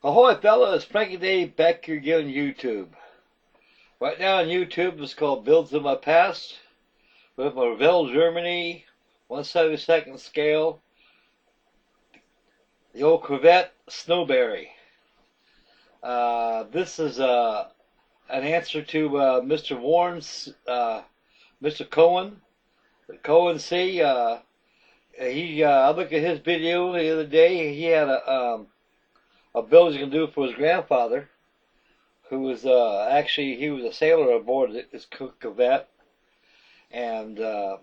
Ahoy fella, it's Frankie Dave back here again on YouTube. Right now on YouTube it's called Builds of My Past with my Revell Germany 1/72 scale, the old Corvette Snowberry. This is an answer to Mr. Warren's, Mr. Coen, Coen C. I looked at his video the other day. He had a build he's going to do for his grandfather, who was actually, he was a sailor aboard this Corvette, and so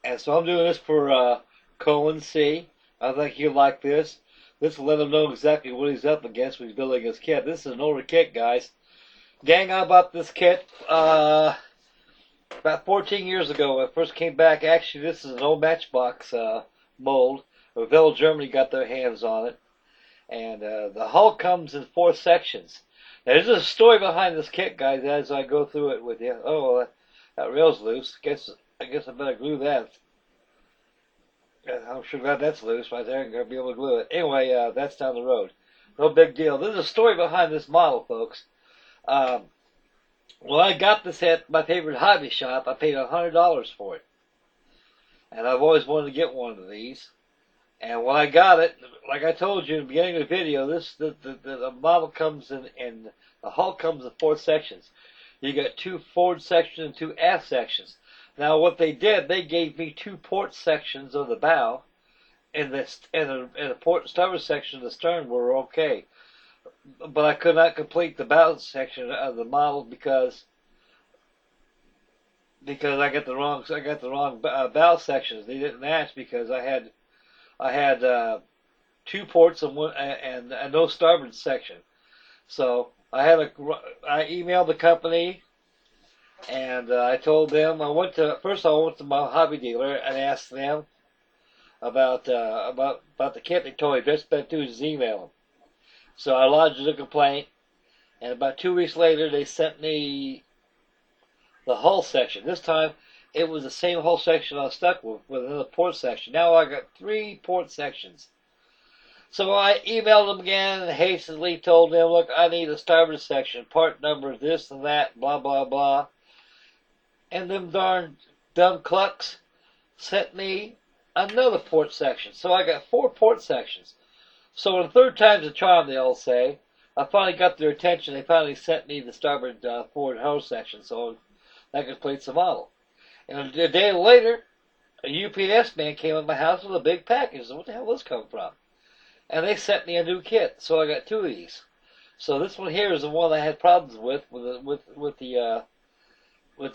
I'm doing this for Coen C. I think he'll like this. This will let him know exactly what he's up against when he's building his kit. This is an older kit, guys. Gang, I bought this kit about 14 years ago when I first came back. Actually, this is an old Matchbox mold. Revell Germany got their hands on it. And the hull comes in 4 sections. Now, there's a story behind this kit, guys, as I go through it with you. Oh, well, that rail's loose. I guess I better glue that. I'm sure glad that's loose right there. I'm going to be able to glue it. Anyway, that's down the road. No big deal. There's a story behind this model, folks. When I got this at my favorite hobby shop, I paid $100 for it. And I've always wanted to get one of these. And when I got it, like I told you in the beginning of the video, the model comes in the hull comes in 4 sections. You got 2 forward sections and 2 aft sections. Now what they did, they gave me 2 port sections of the bow, and the port and starboard section of the stern were okay. But I could not complete the bow section of the model because I got the wrong bow sections. They didn't match because I had 2 ports and no starboard section. So I emailed the company, and I told them first I went to my hobby dealer and asked them about the kit. They told me best bet to do is email them. So I lodged a complaint, and about 2 weeks later they sent me the hull section. This time it was the same hull section I was stuck with another port section. Now I got 3 port sections. So I emailed them again and hastily told them, look, I need a starboard section, part number this and that, blah, blah, blah. And them darn dumb clucks sent me another port section. So I got 4 port sections. So the 3rd time's a charm, they all say. I finally got their attention. They finally sent me the starboard forward hull section, so that completes the model. And a day later, a UPS man came to my house with a big package. I said, what the hell did this come from? And they sent me a new kit, so I got 2 of these. So this one here is the one I had problems with the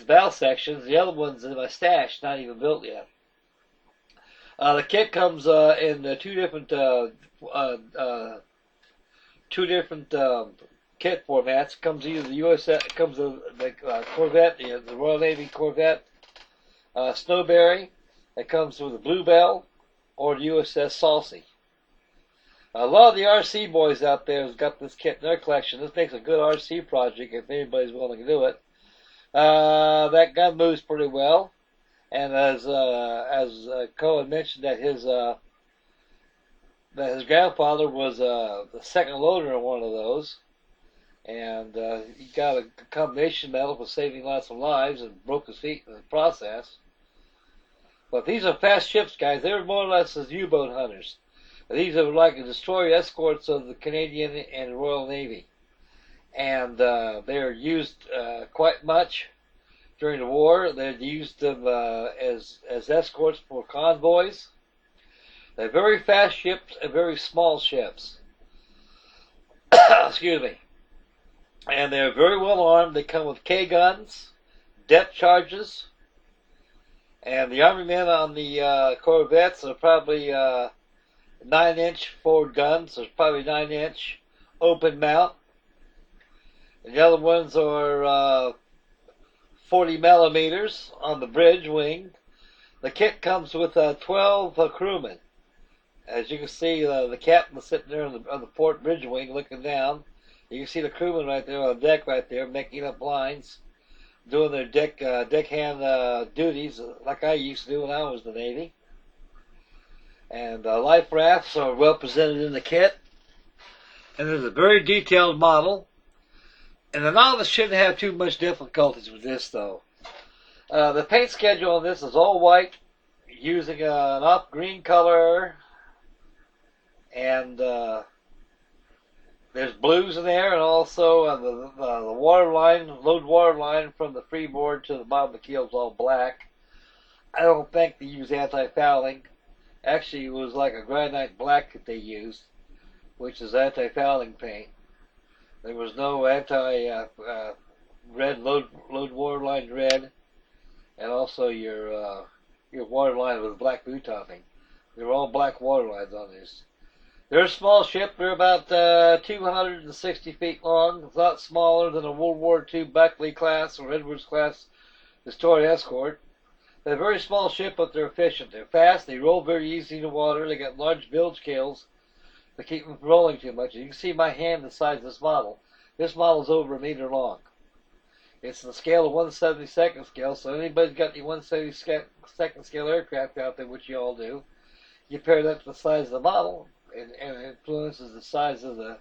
valve sections. The other one's in my stash, not even built yet. The kit comes in 2 different kit formats. It comes either the USA, it comes the Corvette, the Royal Navy Corvette Snowberry. It comes with the Bluebell or the USS Saucy. A lot of the RC boys out there has got this kit in their collection. This makes a good RC project if anybody's willing to do it. That gun moves pretty well, and as Coen mentioned that his grandfather was the second loader in one of those, and he got a combination medal for saving lots of lives and broke his feet in the process. But these are fast ships, guys. They're more or less as U-boat hunters. These are like the destroyer escorts of the Canadian and Royal Navy. And they are used quite much during the war. They used them as escorts for convoys. They're very fast ships and very small ships. Excuse me. And they're very well armed. They come with K-guns, depth charges, and the Army men on the Corvettes are probably 9-inch forward guns. There's probably 9-inch open mount. And the other ones are 40 millimeters on the bridge wing. The kit comes with 12 crewmen. As you can see, the captain is sitting there on the port bridge wing looking down. You can see the crewmen right there on the deck right there making up lines, doing their deckhand duties like I used to do when I was in the Navy. And life rafts are well presented in the kit. And there's a very detailed model. And the novice shouldn't have too much difficulties with this, though. The paint schedule on this is all white, using an off green color, and there's blues in there, and also the water line, load water line from the freeboard to the bottom of the keel is all black. I don't think they use anti-fouling. Actually, it was like a granite black that they used, which is anti-fouling paint. There was no red load water line red, and also your water line with black blue topping. They were all black water lines on this. They're a small ship. They're about 260 feet long. It's a lot smaller than a World War II Buckley class or Edwards class destroyer escort. They're a very small ship, but they're efficient. They're fast. They roll very easy in the water. They got large bilge scales to keep them from rolling too much. You can see my hand the size of this model. This model is over a meter long. It's the scale of 1/72nd scale, so anybody's got the 1/72nd scale aircraft out there, which you all do, you pair that to the size of the model, and it influences the size of the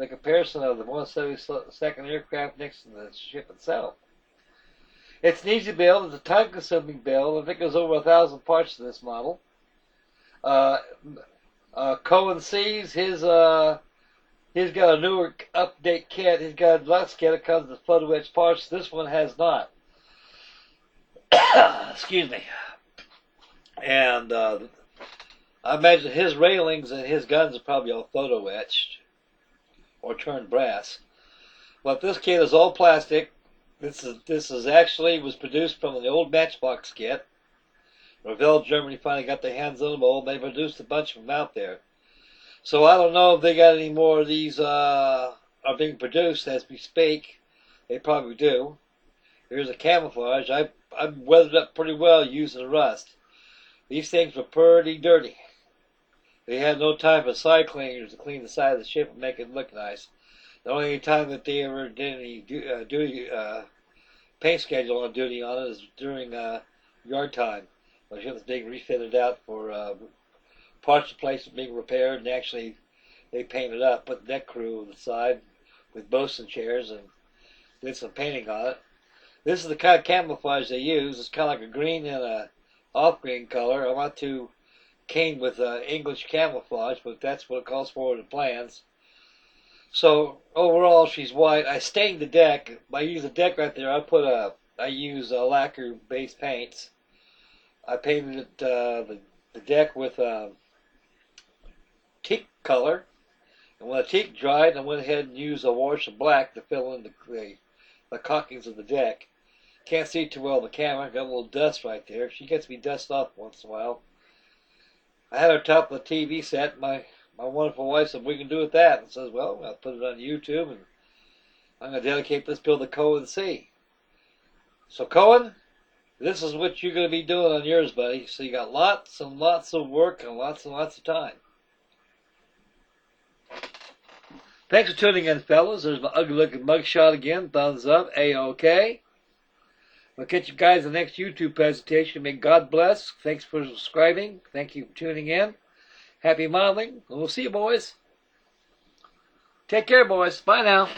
comparison of the 1/72nd aircraft next to the ship itself. It's an easy build. It's a time-consuming build. I think there's over 1,000 parts to this model. Coen sees he's got a newer update kit. He's got a deluxe kit that comes with photo etched parts. This one has not. Excuse me. And I imagine his railings and his guns are probably all photo etched or turned brass. But this kit is all plastic. This is actually was produced from the old Matchbox kit. Revell, Germany finally got their hands on them all. They produced a bunch of them out there. So I don't know if they got any more of these are being produced as we speak. They probably do. Here's a camouflage. I've weathered up pretty well using the rust. These things were pretty dirty. They had no time for side cleaners to clean the side of the ship and make it look nice. The only time that they ever did any paint schedule on duty on it is during yard time. The ship was being refitted out for parts replacement being repaired, and actually they painted up, put the deck crew on the side with bosun chairs and did some painting on it. This is the kind of camouflage they use. It's kind of like a green and a off-green color. I'm not too keen with English camouflage, but that's what it calls for in the plans. So overall, she's white. I stained the deck. I use the deck right there. I use lacquer-based paints. I painted it, the deck with teak color, and when the teak dried, I went ahead and used a wash of black to fill in the caulkings of the deck. Can't see too well on the camera. Got a little dust right there. She gets me dust off once in a while. I had her top of the TV set. My wonderful wife said, "What can we do with that?" And says, "Well, I'll put it on YouTube, and I'm going to dedicate this build to Coen C." So Coen, this is what you're going to be doing on yours, buddy. So you got lots and lots of work and lots of time. Thanks for tuning in, fellas. There's my ugly-looking mugshot again. Thumbs up. A-OK. We'll catch you guys in the next YouTube presentation. May God bless. Thanks for subscribing. Thank you for tuning in. Happy modeling. And we'll see you, boys. Take care, boys. Bye now.